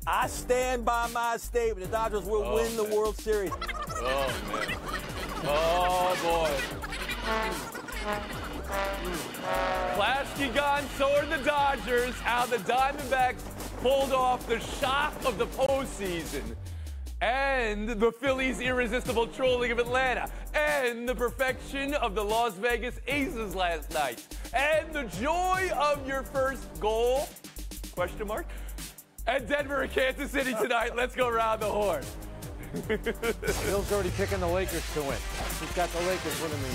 I stand by my statement. The Dodgers will win the World Series. Oh, man. Oh, boy. Plaschke gone, so are the Dodgers. How the Diamondbacks pulled off the shock of the postseason. And the Phillies' irresistible trolling of Atlanta. And the perfection of the Las Vegas Aces last night. And the joy of your first goal, question mark, at Denver and Kansas City tonight. Let's go around the horn. Bill's already picking the Lakers to win. He's got the Lakers winning the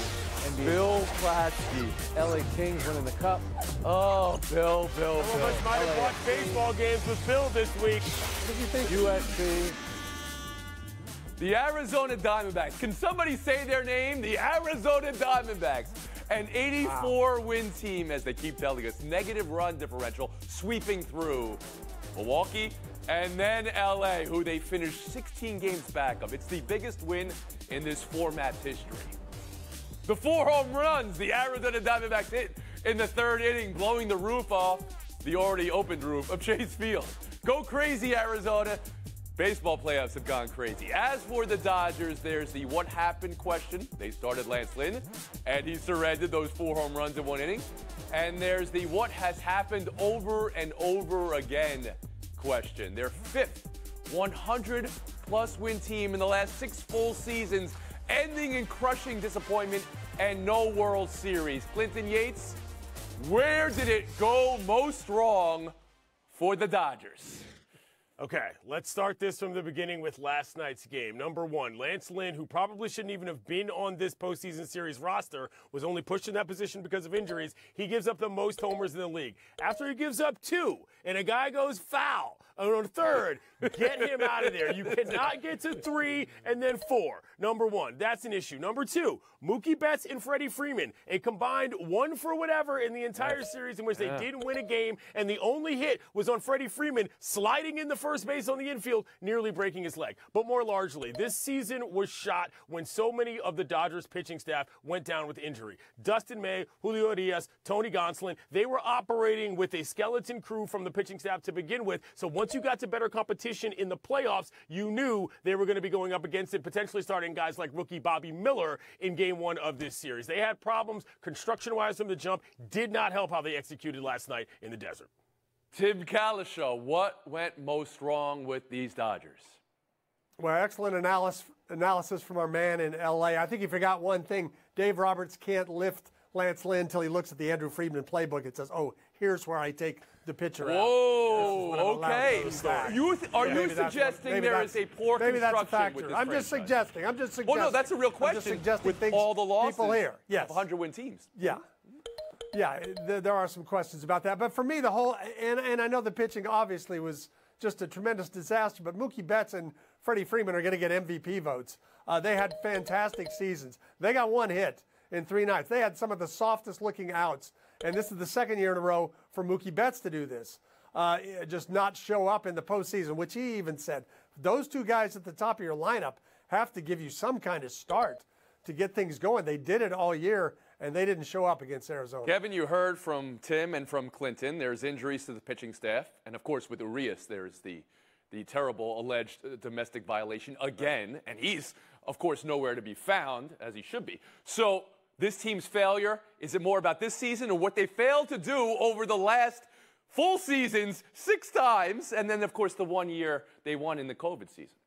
NBA. Bill Plaschke. LA Kings winning the Cup. Oh, Bill. Some of us might have watched baseball games with Bill this week. What did you think? USC. The Arizona Diamondbacks. Can somebody say their name? The Arizona Diamondbacks. An 84-win team, as they keep telling us. Negative run differential, sweeping through Milwaukee and then LA, who they finished 16 games back of. It's the biggest win in this format's history. The 4 home runs the Arizona Diamondbacks hit in the 3rd inning, blowing the roof off the already opened roof of Chase Field. Go crazy, Arizona. Baseball playoffs have gone crazy. As for the Dodgers, there's the what happened question. They started Lance Lynn, and he surrendered those 4 home runs in 1 inning. And there's the what has happened over and over again question. Their 5th 100-plus win team in the last 6 full seasons, ending in crushing disappointment and no World Series. Clinton Yates, where did it go most wrong for the Dodgers? Okay, let's start this from the beginning with last night's game. Number 1, Lance Lynn, who probably shouldn't even have been on this postseason series roster, was only pushed in that position because of injuries. He gives up the most homers in the league. After he gives up 2, and a guy goes foul on the 3rd, get him out of there. You cannot get to 3 and then 4. Number 1, that's an issue. Number 2, Mookie Betts and Freddie Freeman, a combined 1 for whatever in the entire series in which they didn't win a game, and the only hit was on Freddie Freeman sliding in the first base on the infield, nearly breaking his leg. But more largely, this season was shot when so many of the Dodgers pitching staff went down with injury. Dustin May, Julio Urias, Tony Gonsolin, they were operating with a skeleton crew from the pitching staff to begin with. So once you got to better competition in the playoffs, you knew they were going to be going up against it, potentially starting guys like rookie Bobby Miller in game 1 of this series. They had problems construction-wise from the jump. Did not help how they executed last night in the desert. Tim Kalishaw, what went most wrong with these Dodgers? Well, excellent analysis from our man in L.A. I think he forgot one thing. Dave Roberts can't lift Lance Lynn until he looks at the Andrew Friedman playbook. It says, oh, here's where I take the pitcher out. Whoa, okay. Are you suggesting there is a poor construction with this I'm just suggesting. Well, no, that's a real question with all the losses people here. Yes. of 100-win teams. Yeah. Yeah, there are some questions about that. But for me, the whole – and I know the pitching obviously was just a tremendous disaster, but Mookie Betts and Freddie Freeman are going to get MVP votes. They had fantastic seasons. They got 1 hit in 3 nights. They had some of the softest-looking outs, and this is the 2nd year in a row for Mookie Betts to do this, just not show up in the postseason, which he even said. Those 2 guys at the top of your lineup have to give you some kind of start to get things going. They did it all year, and they didn't show up against Arizona. Kevin, you heard from Tim and from Clinton. There's injuries to the pitching staff. And, of course, with Urias, there's the terrible alleged domestic violation again. And he's, of course, nowhere to be found, as he should be. So this team's failure, is it more about this season or what they failed to do over the last full seasons 6 times? And then, of course, the 1 year they won in the COVID season.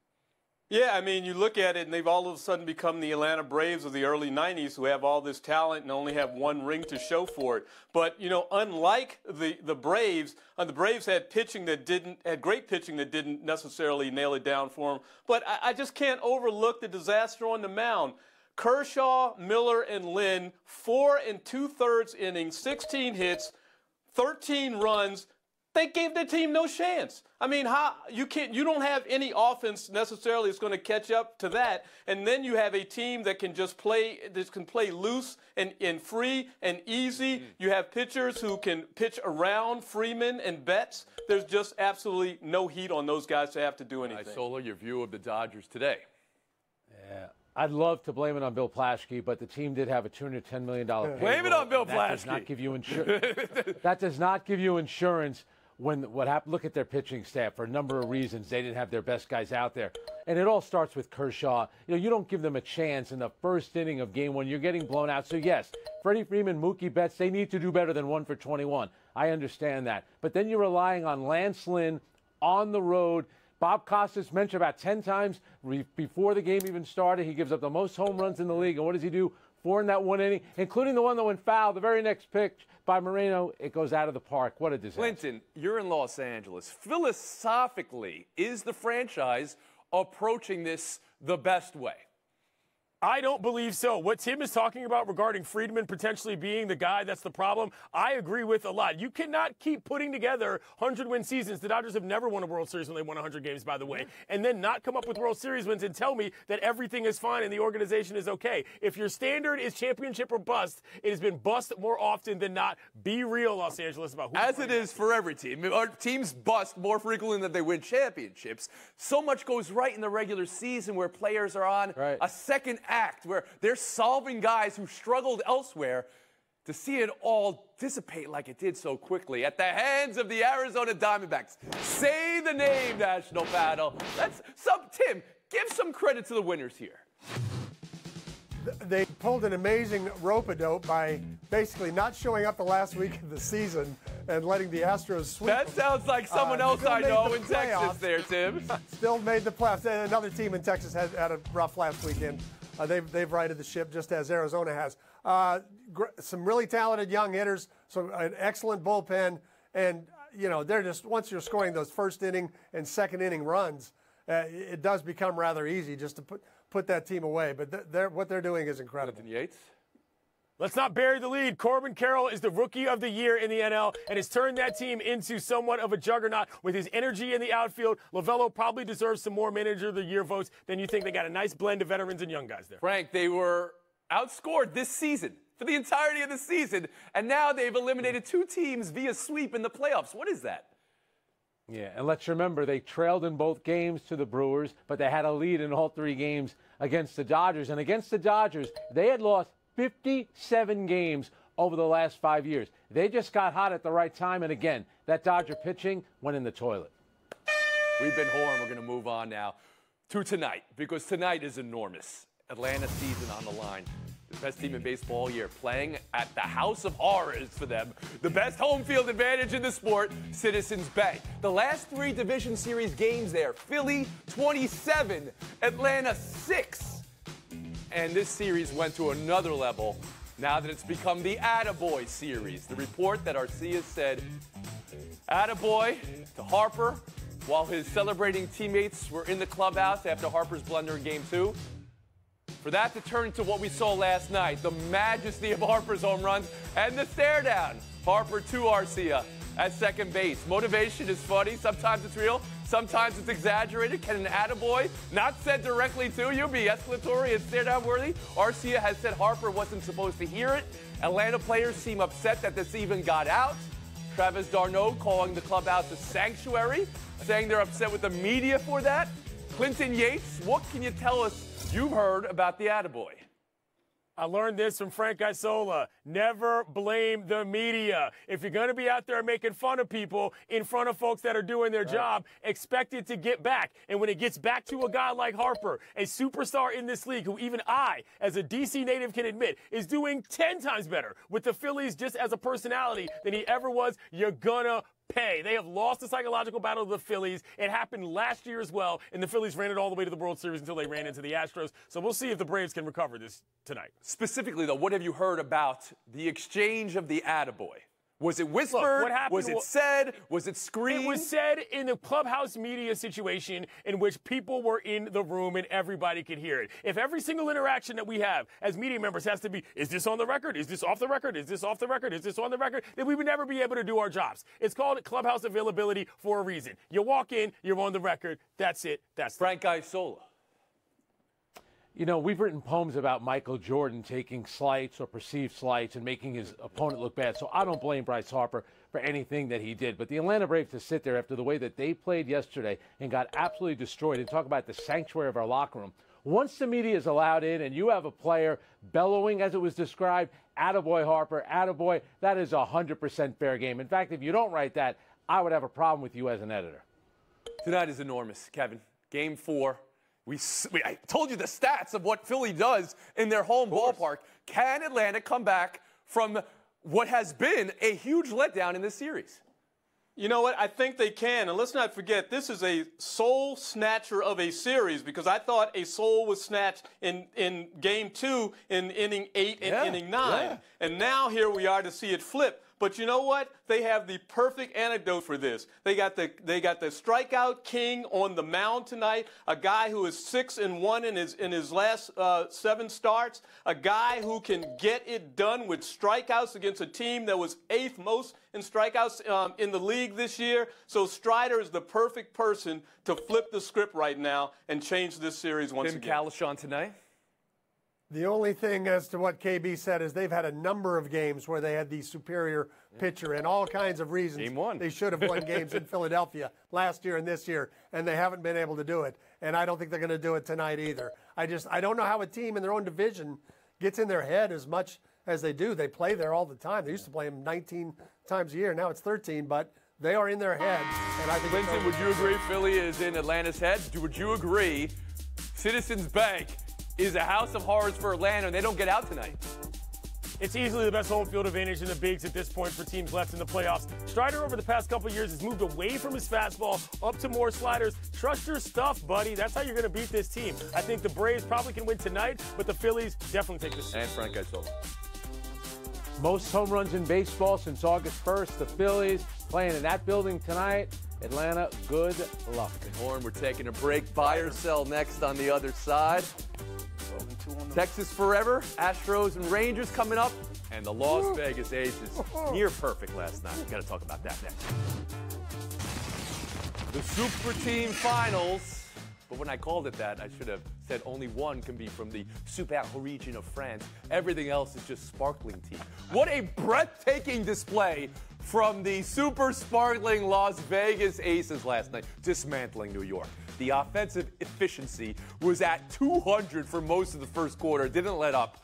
Yeah, I mean, you look at it, and they've all of a sudden become the Atlanta Braves of the early 90s who have all this talent and only have 1 ring to show for it. But, you know, unlike the Braves, the Braves had great pitching that didn't necessarily nail it down for them. But I just can't overlook the disaster on the mound. Kershaw, Miller, and Lynn, 4 2/3 innings, 16 hits, 13 runs. They gave their team no chance. I mean, you don't have any offense necessarily that's going to catch up to that. And then you have a team that can just play loose and free and easy. You have pitchers who can pitch around Freeman and Betts. There's just absolutely no heat on those guys to have to do anything. Isola, your view of the Dodgers today. Yeah. I'd love to blame it on Bill Plaschke, but the team did have a $210 million payroll. Blame it on Bill That Plaschke. does not give you that does not give you insurance what happened. Look at their pitching staff for a number of reasons. They didn't have their best guys out there. And it all starts with Kershaw. You don't give them a chance in the first inning of game one. You're getting blown out. So, yes, Freddie Freeman, Mookie Betts, they need to do better than 1 for 21. I understand that. But then you're relying on Lance Lynn on the road. Bob Costas mentioned about 10 times before the game even started. He gives up the most home runs in the league. And what does he do? 4 in that one inning, including the one that went foul. The very next pitch by Moreno, it goes out of the park. What a disaster. Clinton, you're in Los Angeles. Philosophically, is the franchise approaching this the best way? I don't believe so. What Tim is talking about regarding Friedman potentially being the guy that's the problem, I agree with a lot. You cannot keep putting together 100-win seasons. The Dodgers have never won a World Series when they won 100 games, by the way, and then not come up with World Series wins and tell me that everything is fine and the organization is okay. If your standard is championship or bust, it has been bust more often than not. Be real, Los Angeles, about who. As it is for every team. Our teams bust more frequently than they win championships. So much goes right in the regular season where players are on a second act where they're solving guys who struggled elsewhere. To see it all dissipate like it did so quickly at the hands of the Arizona Diamondbacks. Say the name, National Panel. Tim, give some credit to the winners here. They pulled an amazing rope-a-dope by basically not showing up the last week of the season and letting the Astros sweep. That sounds like someone else I know in Texas there, Tim. Still made the playoffs. And another team in Texas had a rough last weekend. They've righted the ship just as Arizona has. Some really talented young hitters, an excellent bullpen, and they're just, once you're scoring those first inning and second inning runs, it does become rather easy just to put that team away. But what they're doing is incredible. Clinton Yates. Let's not bury the lead. Corbin Carroll is the rookie of the year in the NL and has turned that team into somewhat of a juggernaut with his energy in the outfield. Lovello probably deserves some more manager of the year votes than you think. They got a nice blend of veterans and young guys there. Frank, they were outscored this season for the entirety of the season, and now they've eliminated 2 teams via sweep in the playoffs. What is that? Yeah, and let's remember they trailed in both games to the Brewers, but they had a lead in all 3 games against the Dodgers. And against the Dodgers, they had lost 57 games over the last 5 years. They just got hot at the right time, and again, that Dodger pitching went in the toilet. We've been Horn. We're going to move on now to tonight, because tonight is enormous. Atlanta season on the line. The best team in baseball all year, playing at the House of Horrors for them. The best home field advantage in the sport, Citizens Bank. The last 3 division series games there, Philly 27, Atlanta 6. And this series went to another level now that it's become the Attaboy series. The report that Arcia said, Attaboy to Harper while his celebrating teammates were in the clubhouse after Harper's blunder in Game 2. For that to turn to what we saw last night, the majesty of Harper's home runs and the stare down. Harper to Arcia at second base. Motivation is funny. Sometimes it's real. Sometimes it's exaggerated. Can an attaboy, not said directly to you, be escalatory and stare down worthy? Arcia has said Harper wasn't supposed to hear it. Atlanta players seem upset that this even got out. Travis d'Arnaud calling the clubhouse a sanctuary, saying they're upset with the media for that. Clinton Yates, what can you tell us you've heard about the attaboy? I learned this from Frank Isola. Never blame the media. If you're going to be out there making fun of people in front of folks that are doing their job, expect it to get back. And when it gets back to a guy like Harper, a superstar in this league, who even I, as a D.C. native, can admit is doing 10 times better with the Phillies just as a personality than he ever was, you're gonna pay. They have lost the psychological battle of the Phillies. It happened last year as well, and the Phillies ran it all the way to the World Series until they ran into the Astros. So we'll see if the Braves can recover this tonight. Specifically, though, what have you heard about the exchange of the attaboy? Was it whispered? Look, what happened was it said? Was it screamed? It was said in the clubhouse media situation in which people were in the room and everybody could hear it. If every single interaction that we have as media members has to be, is this on the record? Is this off the record? Is this off the record? Is this on the record? Then we would never be able to do our jobs. It's called clubhouse availability for a reason. You walk in, you're on the record. That's it. That's Frank Isola. You know, we've written poems about Michael Jordan taking slights or perceived slights and making his opponent look bad. So I don't blame Bryce Harper for anything that he did. But the Atlanta Braves to sit there after the way that they played yesterday and got absolutely destroyed and talk about the sanctuary of our locker room. Once the media is allowed in and you have a player bellowing, as it was described, attaboy Harper, attaboy, that is 100% fair game. In fact, if you don't write that, I would have a problem with you as an editor. Tonight is enormous, Kevin. Game 4. I told you the stats of what Philly does in their home ballpark. Can Atlanta come back from what has been a huge letdown in this series? You know what? I think they can. And let's not forget, this is a soul snatcher of a series, because I thought a soul was snatched in Game 2 in inning 8 and inning 9. Yeah. And now here we are to see it flip. But you know what? They have the perfect antidote for this. They got the strikeout king on the mound tonight, a guy who is 6-1 in his last 7 starts, a guy who can get it done with strikeouts against a team that was 8th most in strikeouts in the league this year. So Strider is the perfect person to flip the script right now and change this series once again. Tim Calishawn tonight. The only thing as to what KB said is they've had a number of games where they had the superior pitcher and all kinds of reasons. Game 1. They should have won games in Philadelphia last year and this year, and they haven't been able to do it. And I don't think they're going to do it tonight either. I don't know how a team in their own division gets in their head as much as they do. They play there all the time. They used to play them 19 times a year. Now it's 13, but they are in their head. And I think Vincent, would you agree Philly is in Atlanta's head? Would you agree Citizens Bank is a house of horrors for Atlanta, and they don't get out tonight? It's easily the best home field advantage in the bigs at this point for teams left in the playoffs. Strider over the past couple of years has moved away from his fastball up to more sliders. Trust your stuff, buddy. That's how you're going to beat this team. I think the Braves probably can win tonight, but the Phillies definitely take this. And Frank Isola. Most home runs in baseball since August 1st. The Phillies playing in that building tonight. Atlanta, good luck. Horn, we're taking a break. Buy or sell next on the other side. Texas forever, Astros and Rangers coming up, and the Las Vegas Aces near perfect last night. Got to talk about that next. The Super Team Finals, but when I called it that, I should have said only one can be from the Super region of France. Everything else is just sparkling tea. What a breathtaking display from the super sparkling Las Vegas Aces last night, dismantling New York. The offensive efficiency was at 200 for most of the first quarter, didn't let up.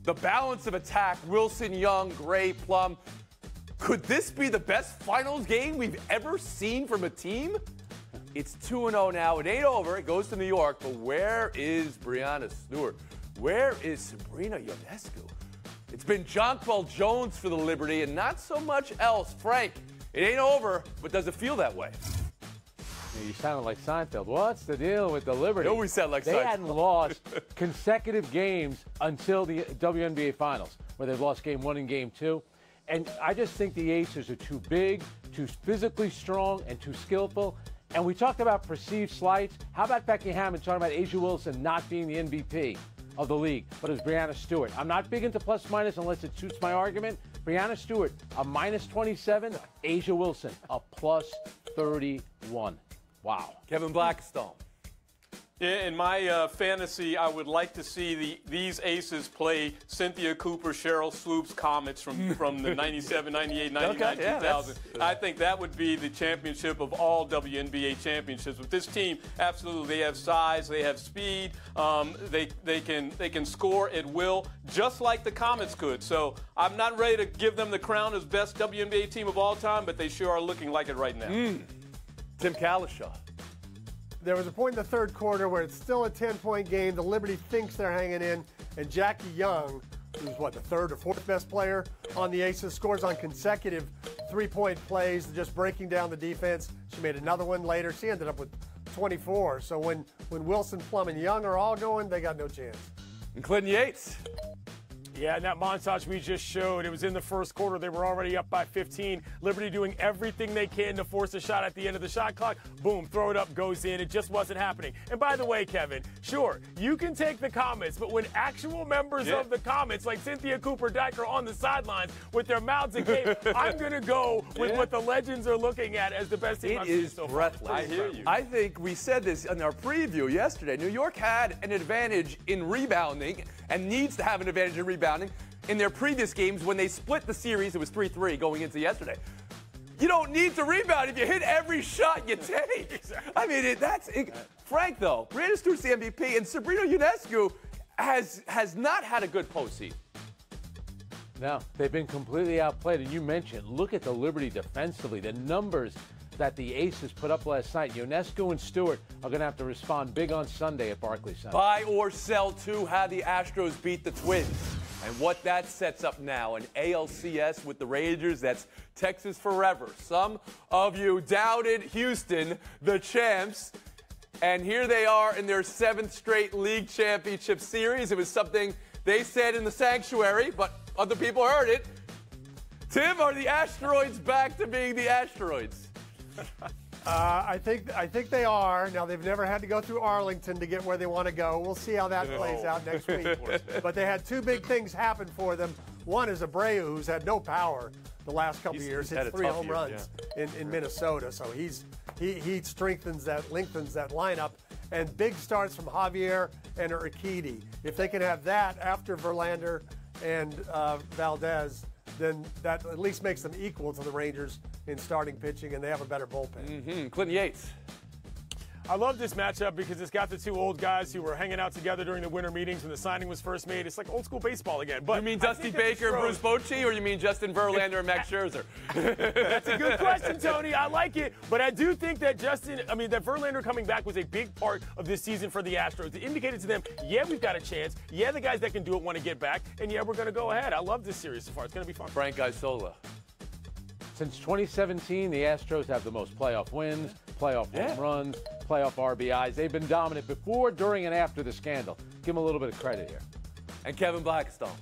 The balance of attack, Wilson, Young, Gray, Plum. Could this be the best finals game we've ever seen from a team? It's 2-0 now. It ain't over. It goes to New York. But where is Brianna Stewart? Where is Sabrina Ionescu? It's been Jonquel Jones for the Liberty and not so much else. Frank, it ain't over, but does it feel that way? You sounded like Seinfeld. What's the deal with the Liberty? You always sound like They Seinfeld. hadn't lost consecutive games until the WNBA Finals, where they've lost Game 1 and Game 2. And I just think the Aces are too big, too physically strong, and too skillful. And we talked about perceived slights. How about Becky Hammond talking about Asia Wilson not being the MVP of the league, but it was Brianna Stewart. I'm not big into plus-minus unless it suits my argument. Brianna Stewart, a -27. Asia Wilson, a +31. Wow. Kevin Blackstone. In my fantasy, I would like to see these aces play Cynthia Cooper, Cheryl Swoops Comets from the 97, 98, 99, 2000. I think that would be the championship of all WNBA championships. With this team, absolutely, they have size, they have speed, they can score at will, just like the Comets could. So I'm not ready to give them the crown as best WNBA team of all time, but they sure are looking like it right now. Tim Calishaw. There was a point in the third quarter where it's still a 10-point game. The Liberty thinks they're hanging in, and Jackie Young, who's the third or fourth best player on the Aces, scores on consecutive three-point plays, just breaking down the defense. She made another one later. She ended up with 24. So when Wilson, Plum, and Young are all going, they got no chance. And Clinton Yates. Yeah, and that montage we just showed, it was in the first quarter. They were already up by 15. Liberty doing everything they can to force a shot at the end of the shot clock. Boom, throw it up, goes in. It just wasn't happening. And by the way, Kevin, sure, you can take the Comets, but when actual members of the Comets, like Cynthia Cooper-Dyke, are on the sidelines with their mouths agape, I'm going to go with what the legends are looking at as the best team I've seen so far. Breathless. I hear you. I think we said this in our preview yesterday. New York had an advantage in rebounding and needs to have an advantage in rebounding in their previous games when they split the series. It was 3-3 going into yesterday. You don't need to rebound if you hit every shot you take. Exactly. I mean, Frank, though, Brianna Stewart's the MVP, and Sabrina Ionescu has not had a good postseason. No, they've been completely outplayed. And you mentioned, look at the Liberty defensively. The numbers that the Aces put up last night. Ionescu and Stewart are going to have to respond big on Sunday at Barclays Center. Buy or sell to how the Astros beat the Twins. And what that sets up now, an ALCS with the Rangers, that's Texas forever. Some of you doubted Houston, the champs, and here they are in their 7th straight league championship series. It was something they said in the sanctuary, but other people heard it. Tim, are the Asteroids back to being the Asteroids? I think they are. Now, they've never had to go through Arlington to get where they want to go. We'll see how that plays out next week. But they had 2 big things happen for them. One is Abreu, who's had no power the last couple of years, hit 3 home runs in Minnesota. So he strengthens that, lengthens that lineup. And big starts from Javier and Urquidy. If they can have that after Verlander and Valdez, then that at least makes them equal to the Rangers in starting pitching, and they have a better bullpen. Clinton Yates. I love this matchup because it's got the 2 old guys who were hanging out together during the winter meetings when the signing was first made. It's like old school baseball again. But you mean Dusty Baker and Bruce Bochy, or you mean Justin Verlander and Max Scherzer? That's a good question, Tony. I like it. But I do think that that Verlander coming back was a big part of this season for the Astros. It indicated to them, yeah, we've got a chance. Yeah, the guys that can do it want to get back. And yeah, we're going to go ahead. I love this series so far. It's going to be fun. Frank Isola. Since 2017, the Astros have the most playoff wins, playoff home runs, playoff RBIs. They've been dominant before, during, and after the scandal. Give them a little bit of credit here. And Kevin Blackstone.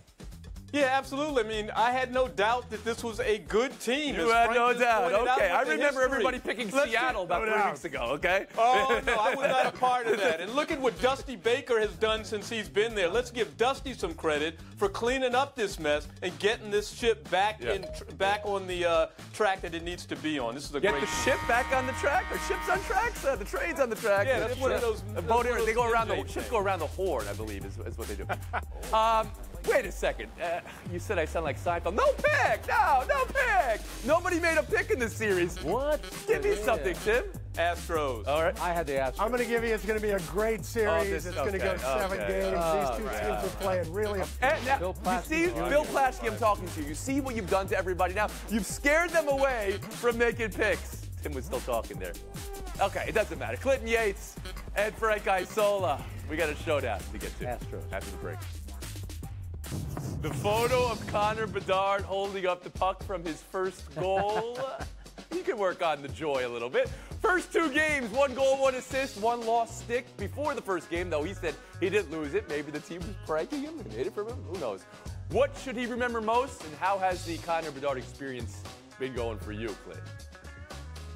Yeah, absolutely. I mean, I had no doubt that this was a good team. You had no doubt. Okay, I remember everybody picking Seattle about 3 weeks ago, okay? Oh, no, I was not a part of that. And look at what Dusty Baker has done since he's been there. Let's give Dusty some credit for cleaning up this mess and getting this ship back back on the track that it needs to be on. This is a Get great the ship back on the track? Or ships on tracks? The train's on the track. Yeah, that's one of those. They go around the ships go around the horn, I believe, is what they do. Wait a second. You said I sound like Seinfeld. No pick! No pick! Nobody made a pick in this series. What? Give me something, Tim. Astros. All right. I had the Astros. I'm going to give you, it's going to be a great series. It's going to go 7 games. These 2 teams are playing really. Now, Bill Plaschke, I'm talking to you. You see what you've done to everybody now? You've scared them away from making picks. Tim was still talking there. Okay, it doesn't matter. Clinton Yates and Frank Isola. We got a showdown to get to. Astros. After the break. The photo of Connor Bedard holding up the puck from his first goal. You can work on the joy a little bit. First 2 games, 1 goal, 1 assist, 1 lost stick. Before the first game, though, he said he didn't lose it. Maybe the team was pranking him and hid it from him. Who knows? What should he remember most, and how has the Connor Bedard experience been going for you, Clint?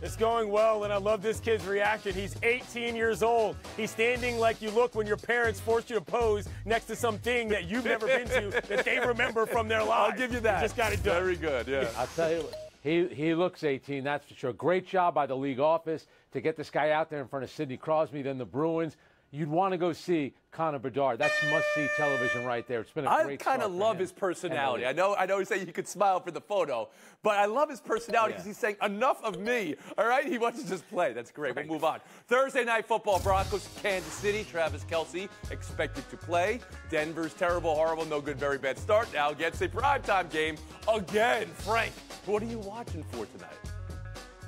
It's going well, and I love this kid's reaction. He's 18 years old. He's standing like you look when your parents forced you to pose next to something that you've never been to that they remember from their lives. I'll give you that. You just got it done. Very good, yeah. I'll tell you, he looks 18, that's for sure. Great job by the league office to get this guy out there in front of Sidney Crosby, then the Bruins. You'd want to go see Connor Bedard. That's must-see television right there. It's been a great I kind of love his personality. I know you say you could smile for the photo, but I love his personality because he's saying, enough of me, all right? He wants to just play. That's great. We'll move on. Thursday Night Football, Broncos, Kansas City. Travis Kelce expected to play. Denver's terrible, horrible, no good, very bad start. Now gets a primetime game again. Frank, what are you watching for tonight?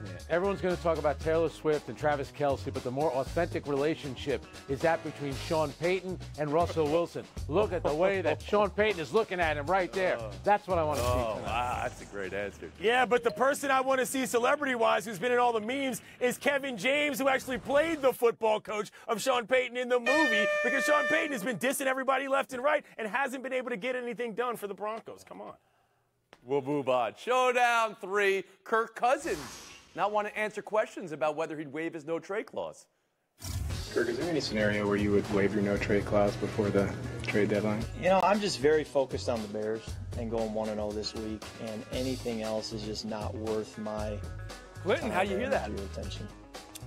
Yeah. Everyone's going to talk about Taylor Swift and Travis Kelce, but the more authentic relationship is that between Sean Payton and Russell Wilson. Look at the way that Sean Payton is looking at him right there. That's what I want to see tonight. Wow, that's a great answer. Yeah, but the person I want to see celebrity-wise who's been in all the memes is Kevin James, who actually played the football coach of Sean Payton in the movie, because Sean Payton has been dissing everybody left and right and hasn't been able to get anything done for the Broncos. Come on. We'll move on. Showdown 3, Kirk Cousins. Not want to answer questions about whether he'd waive his no-trade clause. Kirk, is there any scenario where you would waive your no-trade clause before the trade deadline? You know, I'm just very focused on the Bears and going 1-0 this week, and anything else is just not worth my Clinton, how do you hear that? Attention.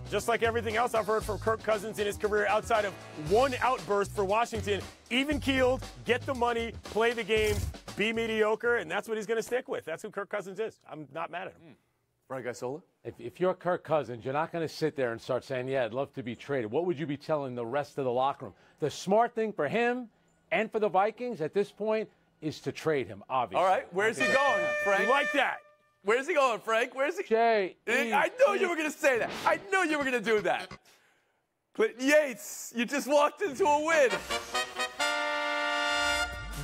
Just like everything else I've heard from Kirk Cousins in his career outside of one outburst for Washington, even-keeled, get the money, play the game, be mediocre, and that's what he's going to stick with. That's who Kirk Cousins is. I'm not mad at him. Frank Isola? If you're Kirk Cousins, you're not going to sit there and start saying, yeah, I'd love to be traded. What would you be telling the rest of the locker room? The smart thing for him and for the Vikings at this point is to trade him, obviously. All right, where's he going, Frank? You like that? Where's he going, Frank? Where's he? Jay, I knew you were going to say that. I knew you were going to do that. Clinton Yates, you just walked into a win.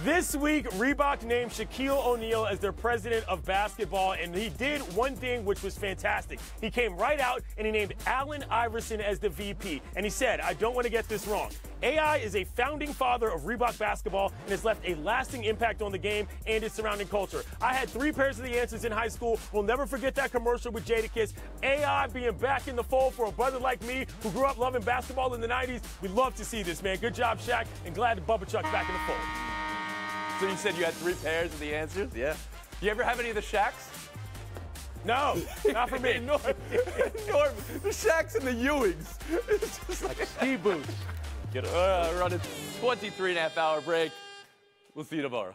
This week, Reebok named Shaquille O'Neal as their president of basketball, and he did one thing which was fantastic. He came right out and he named Allen Iverson as the VP. And he said, I don't want to get this wrong. AI is a founding father of Reebok basketball and has left a lasting impact on the game and its surrounding culture. I had 3 pairs of the answers in high school. We'll never forget that commercial with Jadakiss. AI being back in the fold for a brother like me who grew up loving basketball in the 90s. We love to see this, man. Good job, Shaq, and glad that Bubba Chuck's back in the fold. So you said you had 3 pairs of the answers? Yeah. You ever have any of the Shaqs? No, not for me. Norm, the Shaqs and the Ewings. It's just like ski boots. Run a 23.5-hour break. We'll see you tomorrow.